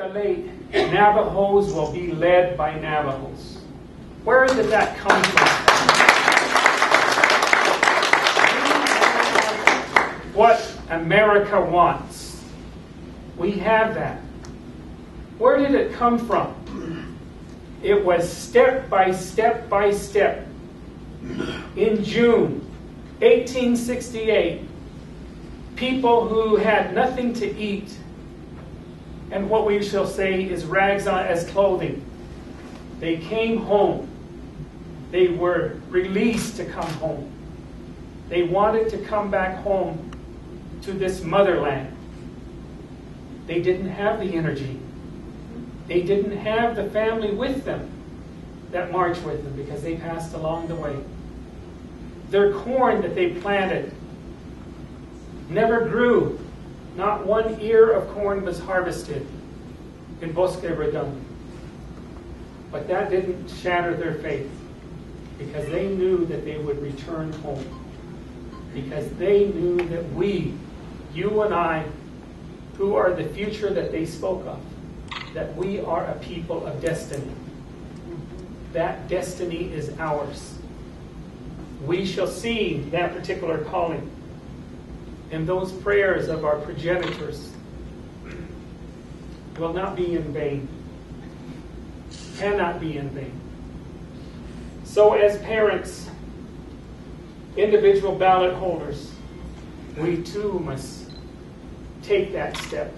Late, Navajos will be led by Navajos. Where did that come from? What America wants. We have that. Where did it come from? It was step by step by step. In June 1868, people who had nothing to eat, and what we shall say is rags on as clothing, they came home. They were released to come home. They wanted to come back home to this motherland. They didn't have the energy. They didn't have the family with them that marched with them because they passed along the way. Their corn that they planted never grew. Not one ear of corn was harvested in Bosque Redondo. But that didn't shatter their faith because they knew that they would return home. Because they knew that we, you and I, who are the future that they spoke of, that we are a people of destiny. That destiny is ours. We shall see that particular calling. And those prayers of our progenitors will not be in vain. Cannot be in vain. So as parents, individual ballot holders, we too must take that step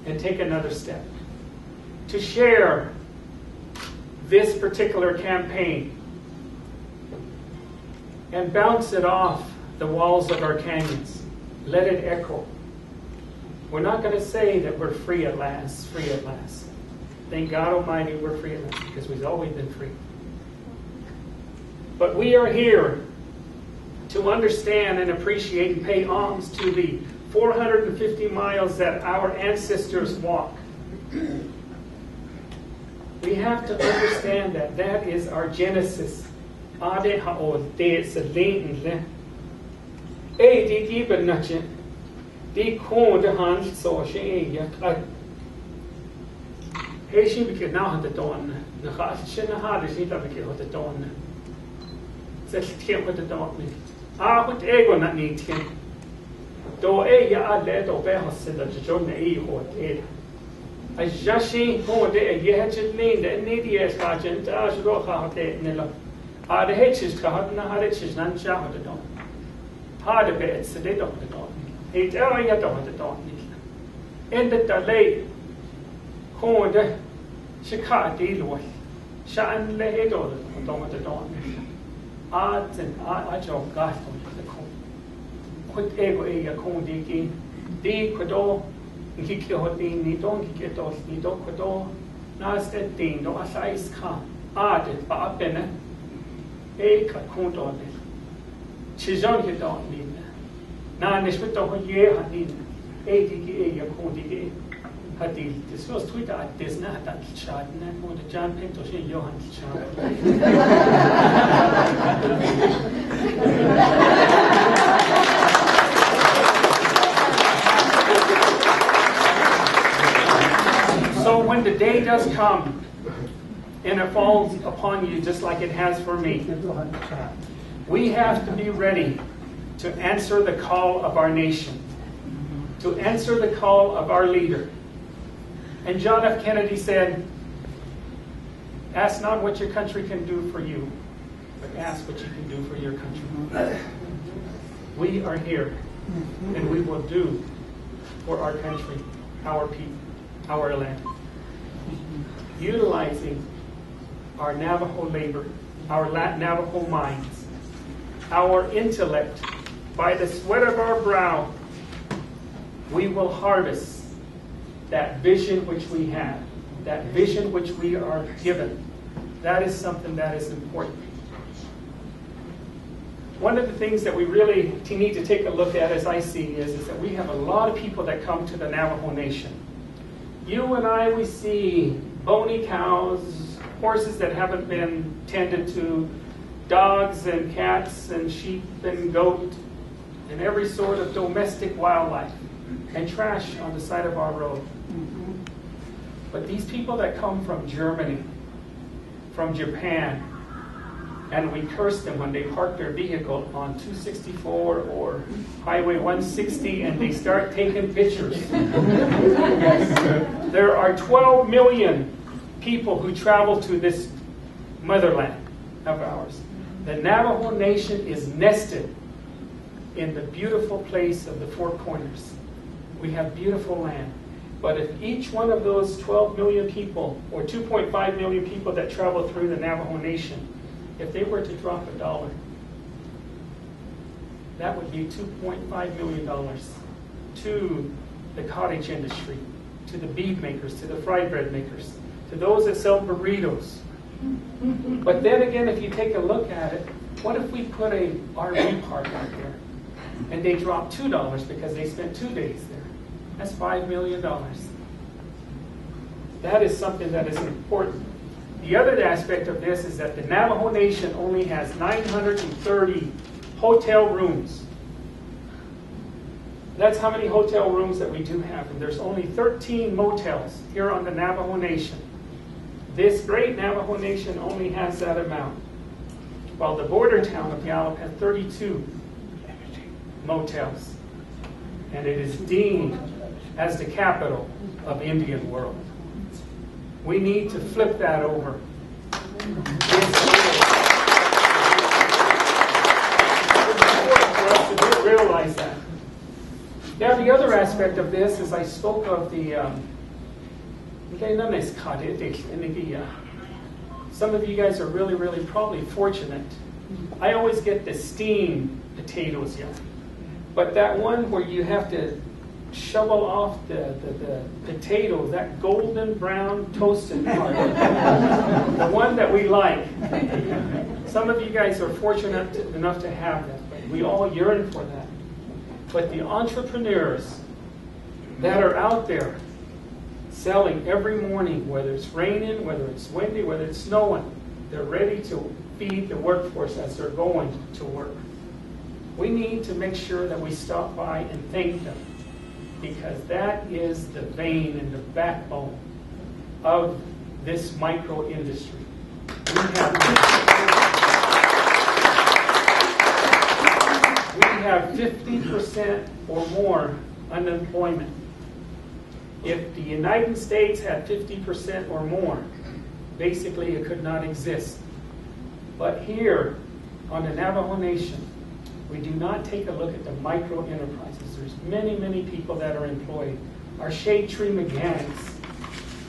and take another step to share this particular campaign and bounce it off the walls of our canyons. Let it echo. We're not going to say that we're free at last, free at last. Thank God Almighty we're free at last because we've always been free. But we are here to understand and appreciate and pay alms to the 450 miles that our ancestors walked. We have to understand that that is our genesis. Ade ha'od de sedin le. Ei di giben nache. Di kon de han so she ya ka. Hey she be now had the dawn. Na ha she na ha de she da be the dawn. Zet tien with the dawn me. With ego not need tien. Do e ya ale do be hasid da jon e ho e. A jashi ho de e yehchet lean de nidi es agent as ro ha de nela. A de hetches ka hat na ha hetches nan cha ha de dawn. Ha de be et se de do the dawn. He tell ya do the dawn. In the delay ho de shika di lo. Shan le he do the dawn. Art and I job God from the cold. Quit ego a cold digging. Di quado, Kiki Hodin, ni don't get off, ni don't quado, Nas that thing, no as ice car. Art, but bene. A cold on it. Chizon hit on me. Nan is with the year, Hadin. A diggy a cold diggy. Hadil. This was Twitter at this not that shot, and then more the John Pinto, she Johan shot. So when the day does come, and it falls upon you just like it has for me, we have to be ready to answer the call of our nation, to answer the call of our leader. And John F. Kennedy said, ask not what your country can do for you, but ask what you can do for your country. We are here, and we will do for our country, our people, our land. Utilizing our Navajo labor, our Navajo minds, our intellect, by the sweat of our brow, we will harvest that vision which we have, that vision which we are given. That is something that is important. One of the things that we really need to take a look at, as I see, is that we have a lot of people that come to the Navajo Nation. You and I, we see bony cows, horses that haven't been tended to, dogs and cats and sheep and goat, and every sort of domestic wildlife, and trash on the side of our road. But these people that come from Germany, from Japan, and we curse them when they park their vehicle on 264 or Highway 160 and they start taking pictures. There are 12 million people who travel to this motherland of ours. The Navajo Nation is nested in the beautiful place of the Four Corners. We have beautiful land. But if each one of those 12 million people, or 2.5 million people that travel through the Navajo Nation, if they were to drop $1, that would be $2.5 million to the cottage industry, to the bead makers, to the fried bread makers, to those that sell burritos. But then again, if you take a look at it, what if we put a RV park out there and they drop $2 because they spent 2 days there? That's $5 million. That is something that is important. The other aspect of this is that the Navajo Nation only has 930 hotel rooms. That's how many hotel rooms that we do have. And there's only 13 motels here on the Navajo Nation. This great Navajo Nation only has that amount. While the border town of Gallup has 32 motels. And it is deemed as the capital of Indian world. We need to flip that over. It's important for us to realize that. Now, the other aspect of this is I spoke of the some of you guys are really, really probably fortunate. I always get the steamed potatoes here. But that one where you have to shovel off the potatoes, that golden brown toasted part, the one that we like. Some of you guys are fortunate enough to have that, but we all yearn for that. But the entrepreneurs that are out there selling every morning, whether it's raining, whether it's windy, whether it's snowing, they're ready to feed the workforce as they're going to work. We need to make sure that we stop by and thank them, because that is the vein and the backbone of this micro industry. We have 50% or more unemployment. If the United States had 50% or more, basically it could not exist. But here on the Navajo Nation, we do not take a look at the micro enterprises. There's many, many people that are employed. Our shade tree mechanics,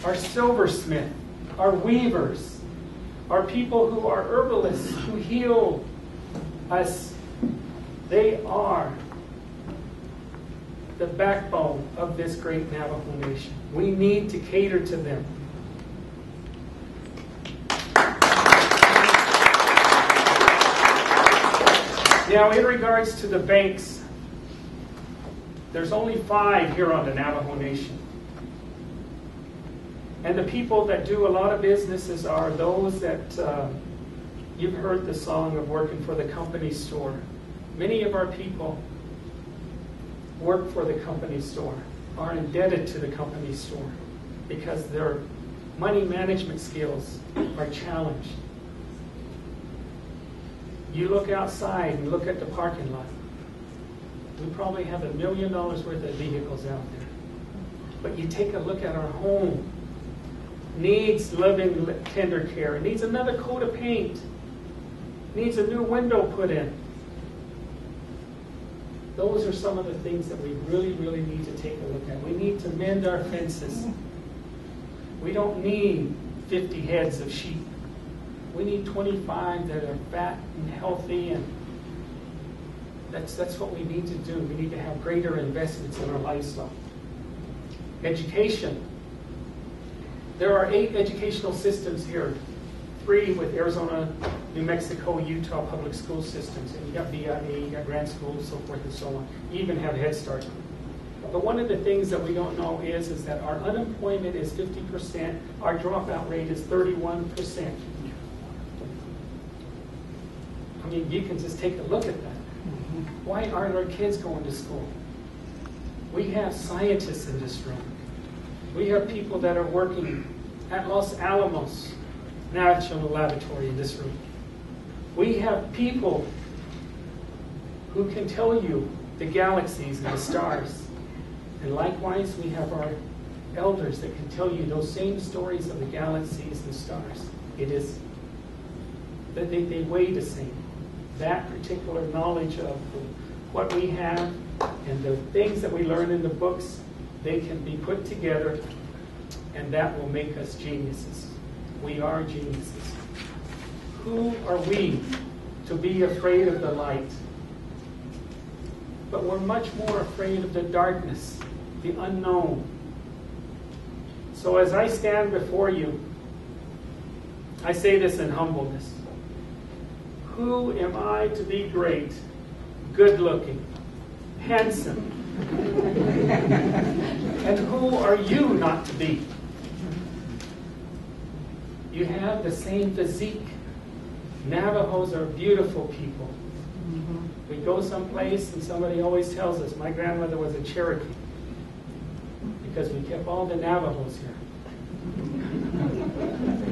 our silversmith, our weavers, our people who are herbalists, who heal us. They are the backbone of this great Navajo Nation. We need to cater to them. Now, in regards to the banks, there's only 5 here on the Navajo Nation. And the people that do a lot of businesses are those that, you've heard the song of working for the company store. Many of our people work for the company store, are indebted to the company store because their money management skills are challenged. You look outside and look at the parking lot. We probably have $1 million worth of vehicles out there. But you take a look at our home. Needs loving, tender care. It needs another coat of paint. Needs a new window put in. Those are some of the things that we really, really need to take a look at. We need to mend our fences. We don't need 50 heads of sheep. We need 25 that are fat and healthy, and that's what we need to do. We need to have greater investments in our livestock. Education. There are 8 educational systems here. 3 with Arizona, New Mexico, Utah public school systems. And you got BIA, you got grant schools, so forth and so on. You even have Head Start. But one of the things that we don't know is that our unemployment is 50%. Our dropout rate is 31%. I mean, you can just take a look at that. Why aren't our kids going to school? We have scientists in this room. We have people that are working at Los Alamos National Laboratory in this room. We have people who can tell you the galaxies and the stars. And likewise, we have our elders that can tell you those same stories of the galaxies and stars. It is that they weigh the same. That particular knowledge of what we have and the things that we learn in the books, they can be put together, and that will make us geniuses. We are geniuses. Who are we to be afraid of the light? But we're much more afraid of the darkness, the unknown. So as I stand before you, I say this in humbleness. Who am I to be great, good-looking, handsome? And who are you not to be? You have the same physique. Navajos are beautiful people. We go someplace and somebody always tells us, my grandmother was a Cherokee, because we kept all the Navajos here.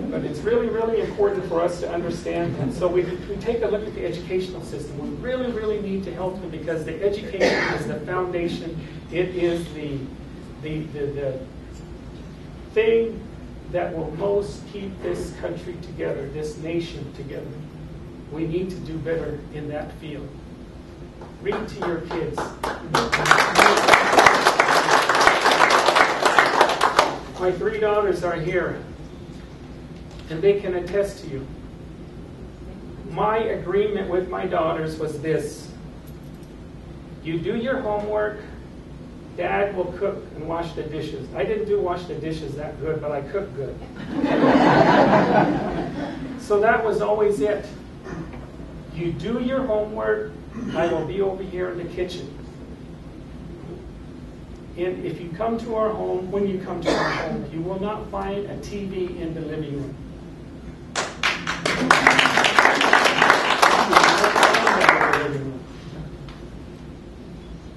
But it's really, really important for us to understand. And so we take a look at the educational system. We really, really need to help them, because the education is the foundation. It is the thing that will most keep this country together, this nation together. We need to do better in that field. Read to your kids. My 3 daughters are here, and they can attest to you. My agreement with my daughters was this: you do your homework, Dad will cook and wash the dishes. I didn't do wash the dishes that good, but I cooked good. So that was always it. You do your homework, I will be over here in the kitchen. And if you come to our home, when you come to our home, you will not find a TV in the living room.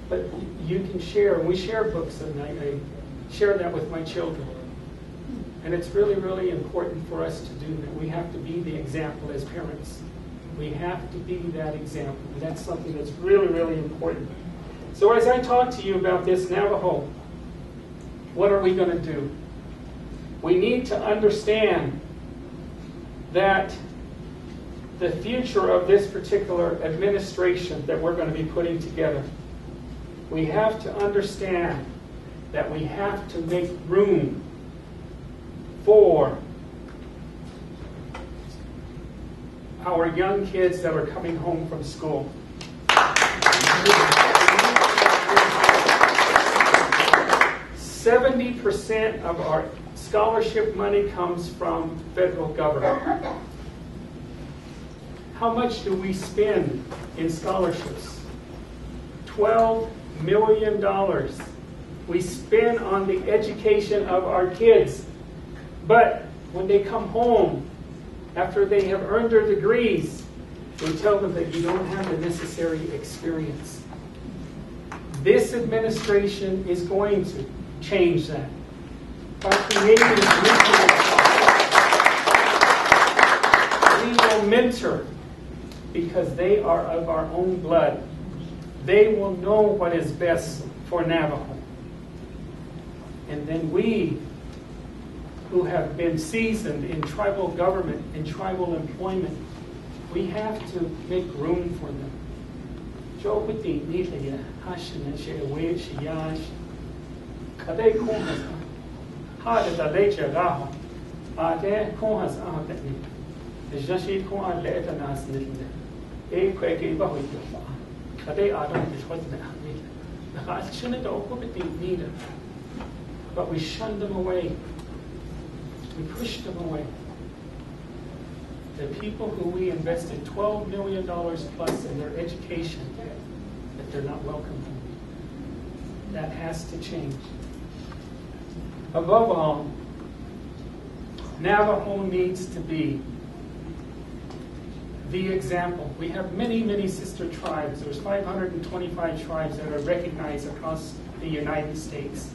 But you can share, and we share books, and I share that with my children. And it's really, really important for us to do that. We have to be the example as parents. We have to be that example. And that's something that's really, really important. So as I talk to you about this Navajo, what are we going to do? We need to understand that the future of this particular administration that we're going to be putting together, we have to understand that we have to make room for our young kids that are coming home from school. 70% of our scholarship money comes from federal government. How much do we spend in scholarships? $12 million we spend on the education of our kids. But when they come home, after they have earned their degrees, we tell them that you don't have the necessary experience. This administration is going to change that by creating we will mentor, because they are of our own blood. They will know what is best for Navajo. And then we, who have been seasoned in tribal government and tribal employment, we have to make room for them. But we shun them away. We push them away. The people who we invested $12 million plus in their education, that they're not welcome. That has to change. Above all, Navajo needs to be the example. We have many, many sister tribes. There's 525 tribes that are recognized across the United States.